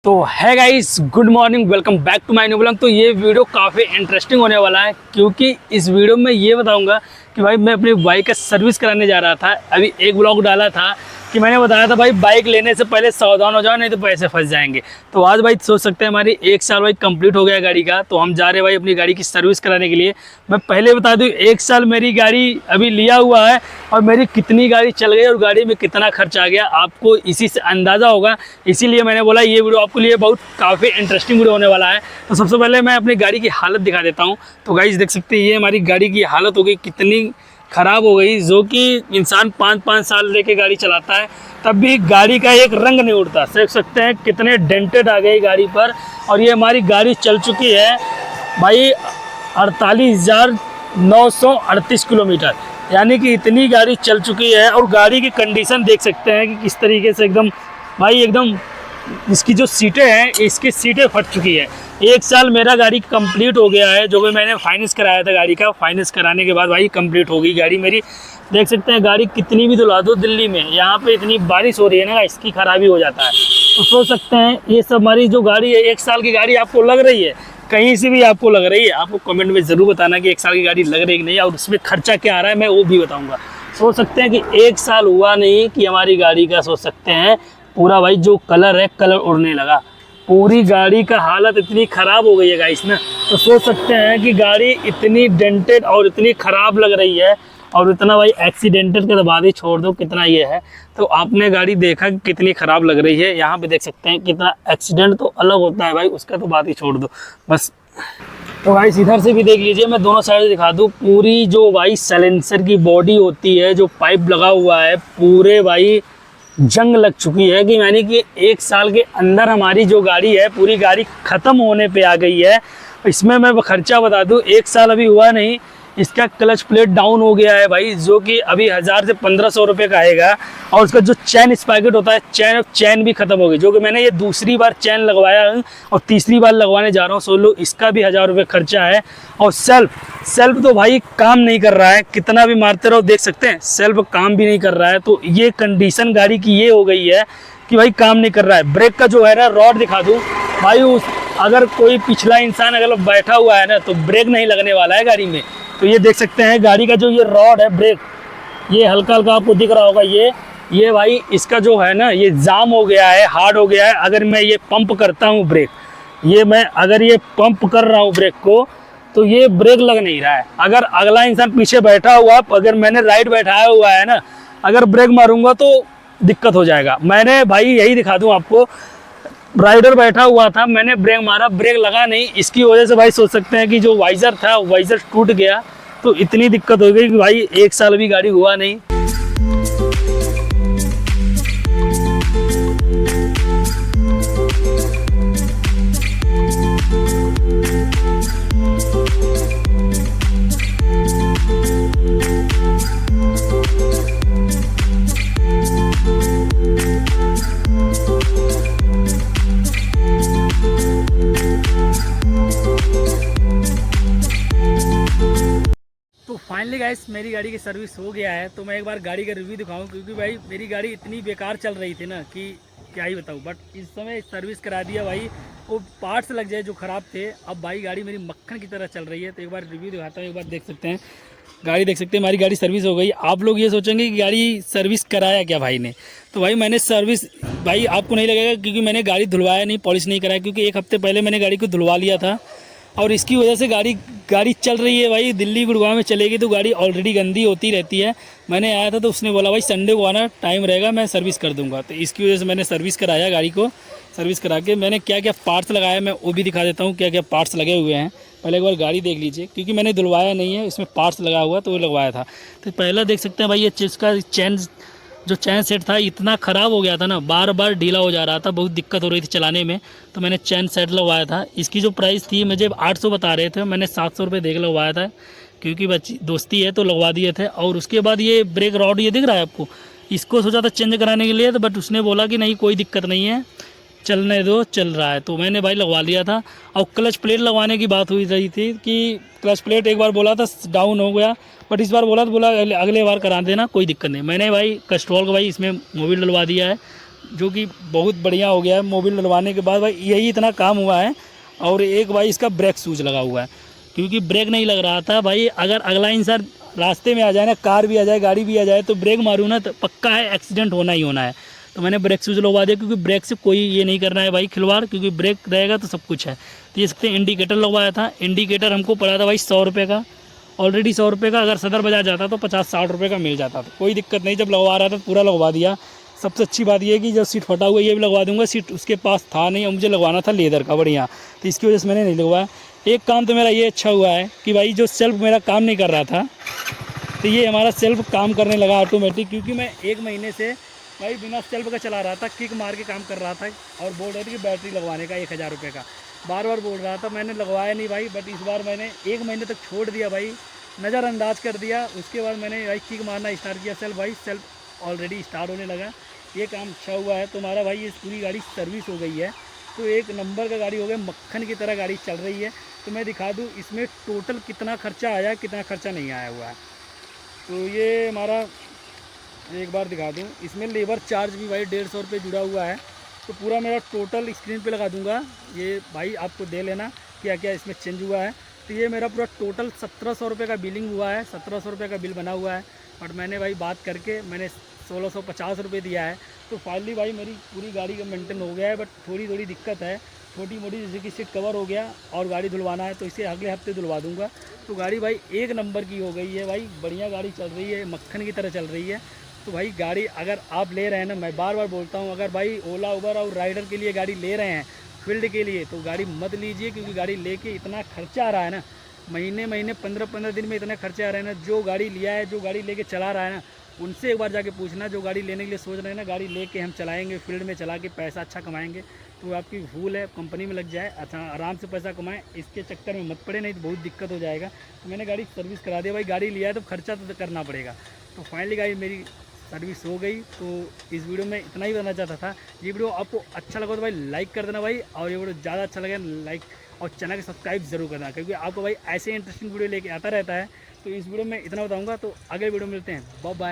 तो है guys, good morning, welcome back to my new blog. तो ये वीडियो काफ़ी इंटरेस्टिंग होने वाला है क्योंकि इस वीडियो में ये बताऊंगा कि भाई मैं अपनी बाइक का सर्विस कराने जा रहा था। अभी एक ब्लॉग डाला था कि मैंने बताया था भाई बाइक लेने से पहले सावधान हो जाओ, नहीं तो पैसे फंस जाएंगे। तो आज भाई सोच सकते हैं हमारी 1 साल भाई कंप्लीट हो गया गाड़ी का, तो हम जा रहे हैं भाई अपनी गाड़ी की सर्विस कराने के लिए। मैं पहले बता दूं 1 साल मेरी गाड़ी अभी लिया हुआ है और मेरी कितनी गाड़ी चल गई और गाड़ी में कितना खर्च आ गया आपको इसी से अंदाज़ा होगा। इसीलिए मैंने बोला ये वीडियो आपके लिए बहुत काफ़ी इंटरेस्टिंग वीडियो होने वाला है। तो सबसे पहले मैं अपनी गाड़ी की हालत दिखा देता हूँ। तो गाइस देख सकते हैं ये हमारी गाड़ी की हालत हो गई कितनी ख़राब हो गई। जो कि इंसान 5-5 साल लेके गाड़ी चलाता है तब भी गाड़ी का एक रंग नहीं उड़ता। देख सकते हैं कितने डेंटेड आ गई गाड़ी पर। और ये हमारी गाड़ी चल चुकी है भाई 48,938 किलोमीटर, यानी कि इतनी गाड़ी चल चुकी है। और गाड़ी की कंडीशन देख सकते हैं कि किस तरीके से एकदम भाई एकदम इसकी जो सीटें हैं इसकी सीटें फट चुकी है। 1 साल मेरा गाड़ी कंप्लीट हो गया है, जो कि मैंने फाइनेंस कराया था गाड़ी का। फाइनेंस कराने के बाद भाई कंप्लीट हो गई गाड़ी मेरी। देख सकते हैं गाड़ी कितनी भी धुला दो दिल्ली में, यहाँ पे इतनी बारिश हो रही है ना, इसकी खराबी हो जाता है। तो सोच सकते हैं ये सब हमारी जो गाड़ी है 1 साल की गाड़ी आपको लग रही है, कहीं से भी आपको लग रही है, आपको कमेंट में ज़रूर बताना कि 1 साल की गाड़ी लग रही है कि नहीं, और उसमें खर्चा क्या आ रहा है मैं वो भी बताऊँगा। सोच सकते हैं कि 1 साल हुआ नहीं कि हमारी गाड़ी का सोच सकते हैं पूरा भाई जो कलर है कलर उड़ने लगा। पूरी गाड़ी का हालत इतनी ख़राब हो गई है गाइस ना। तो सोच सकते हैं कि गाड़ी इतनी डेंटेड और इतनी ख़राब लग रही है। और इतना भाई एक्सीडेंटेड के तो बात ही छोड़ दो कितना ये है। तो आपने गाड़ी देखा कि कितनी ख़राब लग रही है। यहाँ पे देख सकते हैं कितना एक्सीडेंट तो अलग होता है भाई, उसका तो बात ही छोड़ दो बस। तो भाई इधर से भी देख लीजिए, मैं दोनों साइड से दिखा दूँ। पूरी जो भाई साइलेंसर की बॉडी होती है, जो पाइप लगा हुआ है, पूरे भाई जंग लग चुकी है। कि यानी कि 1 साल के अंदर हमारी जो गाड़ी है पूरी गाड़ी ख़त्म होने पे आ गई है। इसमें मैं खर्चा बता दूं 1 साल अभी हुआ नहीं, इसका क्लच प्लेट डाउन हो गया है भाई, जो कि अभी 1000 से 1500 रुपये का आएगा। और उसका जो चैन स्पैकेट होता है चैन भी ख़त्म हो गई, जो कि मैंने ये दूसरी बार चैन लगवाया है और तीसरी बार लगवाने जा रहा हूँ। सोलो इसका भी 1000 रुपये खर्चा है। और सेल्फ तो भाई काम नहीं कर रहा है, कितना भी मारते रहो देख सकते हैं सेल्फ काम भी नहीं कर रहा है। तो ये कंडीशन गाड़ी की ये हो गई है कि भाई काम नहीं कर रहा है। ब्रेक का जो है ना रॉड दिखा दूँ भाई, अगर कोई पिछला इंसान अगर बैठा हुआ है ना तो ब्रेक नहीं लगने वाला है गाड़ी में। तो ये देख सकते हैं गाड़ी का जो ये रॉड है ब्रेक, ये हल्का हल्का आपको दिख रहा होगा, ये भाई इसका जो है ना ये जाम हो गया है, हार्ड हो गया है। अगर मैं ये पंप करता हूँ ब्रेक, मैं अगर ये पंप कर रहा हूँ ब्रेक को, तो ये ब्रेक लग नहीं रहा है। अगर अगला इंसान पीछे बैठा हुआ, अगर मैंने राइट बैठाया हुआ है ना, अगर ब्रेक मारूंगा तो दिक्कत हो जाएगा। मैंने भाई यही दिखा दूँ आपको, राइडर बैठा हुआ था, मैंने ब्रेक मारा, ब्रेक लगा नहीं। इसकी वजह से भाई सोच सकते हैं कि जो वाइज़र था वाइज़र टूट गया। तो इतनी दिक्कत हो गई कि भाई 1 साल भी गाड़ी हुआ नहीं। फाइनली गाइस मेरी गाड़ी की सर्विस हो गया है। तो मैं एक बार गाड़ी का रिव्यू दिखाऊं, क्योंकि भाई मेरी गाड़ी इतनी बेकार चल रही थी ना कि क्या ही बताऊं। बट इस समय सर्विस करा दिया भाई, वो पार्ट्स लग जाए जो ख़राब थे। अब भाई गाड़ी मेरी मक्खन की तरह चल रही है। तो एक बार रिव्यू दिखाता हूँ, एक बार देख सकते हैं गाड़ी, देख सकते हैं हमारी गाड़ी सर्विस हो गई। आप लोग ये सोचेंगे कि गाड़ी सर्विस कराया क्या भाई ने, तो भाई मैंने सर्विस, भाई आपको नहीं लगेगा क्योंकि मैंने गाड़ी धुलवाया नहीं, पॉलिश नहीं कराया, क्योंकि 1 हफ्ते पहले मैंने गाड़ी को धुलवा लिया था। और इसकी वजह से गाड़ी चल रही है भाई। दिल्ली गुड़गांव में चलेगी तो गाड़ी ऑलरेडी गंदी होती रहती है। मैंने आया था तो उसने बोला भाई संडे को आना, टाइम रहेगा मैं सर्विस कर दूंगा। तो इसकी वजह से मैंने सर्विस कराया गाड़ी को। सर्विस करा के मैंने क्या क्या पार्ट्स लगाया मैं वो भी दिखा देता हूँ, क्या क्या पार्ट्स लगे हुए हैं। पहले एक बार गाड़ी देख लीजिए, क्योंकि मैंने धुलवाया नहीं है, इसमें पार्ट्स लगा हुआ तो वो लगवाया था। तो पहला देख सकते हैं भाई ये चीज़ का चैन सेट था इतना ख़राब हो गया था ना, बार बार ढीला हो जा रहा था, बहुत दिक्कत हो रही थी चलाने में। तो मैंने चैन सेट लगवाया था। इसकी जो प्राइस थी मुझे 800 बता रहे थे, मैंने 700 रुपये देख लगवाया था, क्योंकि बच्ची दोस्ती है तो लगवा दिए थे। और उसके बाद ये ब्रेक रॉड ये दिख रहा है आपको, इसको सोचा था चेंज कराने के लिए, तो बट उसने बोला कि नहीं कोई दिक्कत नहीं है, चलने दो, चल रहा है। तो मैंने भाई लगवा लिया था। और क्लच प्लेट लगवाने की बात हुई रही थी कि क्लच प्लेट एक बार बोला था डाउन हो गया, बट इस बार बोला तो बोला अगले बार करा देना, कोई दिक्कत नहीं। मैंने भाई कैस्ट्रॉल का भाई इसमें मोबिल डलवा दिया है, जो कि बहुत बढ़िया हो गया है मोबिल डलवाने के बाद भाई, यही इतना काम हुआ है। और एक भाई इसका ब्रेक शूज लगा हुआ है, क्योंकि ब्रेक नहीं लग रहा था भाई। अगर अगला इंसान रास्ते में आ जाए ना, कार भी आ जाए, गाड़ी भी आ जाए, तो ब्रेक मारूँ ना तो पक्का है एक्सीडेंट होना ही होना है। तो मैंने ब्रेक शूज लगवा दिया, क्योंकि ब्रेक से कोई ये नहीं करना है भाई खिलवाड़, क्योंकि ब्रेक रहेगा तो सब कुछ है। तो ये सकते हैं इंडिकेटर लगवाया था। इंडिकेटर हमको पड़ा था भाई 100 रुपये का, ऑलरेडी 100 रुपये का। अगर सदर बाजार जाता तो 50-60 रुपये का मिल जाता, तो कोई दिक्कत नहीं। जब लगवा रहा था पूरा लगवा दिया। सबसे अच्छी बात ये है कि जब सीट फटा हुआ ये भी लगवा दूंगा, सीट उसके पास था नहीं और मुझे लगवाना था लेदर का बढ़िया, तो इसकी वजह से मैंने नहीं लगवाया। एक काम तो मेरा ये अच्छा हुआ है कि भाई जो सेल्फ मेरा काम नहीं कर रहा था, तो ये हमारा सेल्फ काम करने लगा ऑटोमेटिक। क्योंकि मैं 1 महीने से भाई बिना सेल्फ का चला रहा था, किक मार के काम कर रहा था, और बोल रहे थे कि बैटरी लगवाने का 1000 रुपये का बार बार बोल रहा था। मैंने लगवाया नहीं भाई, बट इस बार मैंने 1 महीने तक छोड़ दिया भाई, नज़रअंदाज कर दिया। उसके बाद मैंने भाई किक मारना स्टार्ट किया सेल्फ। भाई सेल्फ ऑलरेडी स्टार्ट होने लगा, ये काम अच्छा हुआ है। तो हमारा भाई ये पूरी गाड़ी सर्विस हो गई है, तो एक नंबर का गाड़ी हो गया, मक्खन की तरह गाड़ी चल रही है। तो मैं दिखा दूँ इसमें टोटल कितना खर्चा आया, कितना खर्चा नहीं आया हुआ है। तो ये हमारा एक बार दिखा दूँ, इसमें लेबर चार्ज भी भाई 150 रुपये जुड़ा हुआ है। तो पूरा मेरा टोटल स्क्रीन पे लगा दूंगा, ये भाई आपको दे लेना क्या क्या इसमें चेंज हुआ है। तो ये मेरा पूरा टोटल 1700 रुपये का बिलिंग हुआ है, 1700 रुपये का बिल बना हुआ है। बट मैंने भाई बात करके मैंने 1650 रुपये दिया है। तो फाइनली भाई मेरी पूरी गाड़ी का मेंटेन हो गया है। बट थोड़ी थोड़ी दिक्कत है, छोटी मोटी, जैसे कि सीट कवर हो गया और गाड़ी धुलवाना है, तो इसे अगले हफ्ते धुलवा दूंगा। तो गाड़ी भाई एक नंबर की हो गई है भाई, बढ़िया गाड़ी चल रही है, मक्खन की तरह चल रही है। तो भाई गाड़ी अगर आप ले रहे हैं ना, मैं बार बार बोलता हूँ, अगर भाई ओला उबर और राइडर के लिए गाड़ी ले रहे हैं फील्ड के लिए, तो गाड़ी मत लीजिए। क्योंकि गाड़ी लेके इतना खर्चा आ रहा है ना, महीने महीने 15-15 दिन में इतने खर्चे आ रहे हैं ना। जो गाड़ी लिया है, जो गाड़ी लेके चला रहा है ना, उनसे एक बार जाके पूछना। जो गाड़ी लेने के लिए सोच रहे हैं ना, गाड़ी लेके हम चलाएंगे, फील्ड में चला के पैसा अच्छा कमाएंगे, तो आपकी भूल है, कंपनी में लग जाए, अच्छा आराम से पैसा कमाएं, इसके चक्कर में मत पड़े, नहीं तो बहुत दिक्कत हो जाएगा। तो मैंने गाड़ी सर्विस करा दिया भाई, गाड़ी लिया है तो खर्चा तो करना पड़ेगा। तो फाइनली गाड़ी मेरी सर्विस हो गई। तो इस वीडियो में इतना ही बताना चाहता था। ये वीडियो आपको अच्छा लगा तो भाई लाइक कर देना भाई, और ये वीडियो ज़्यादा अच्छा लगे लाइक और चैनल को सब्सक्राइब जरूर करना, क्योंकि आपको भाई ऐसे इंटरेस्टिंग वीडियो लेके आता रहता है। तो इस वीडियो में इतना बताऊंगा, तो अगले वीडियो में मिलते हैं, बाय बाय।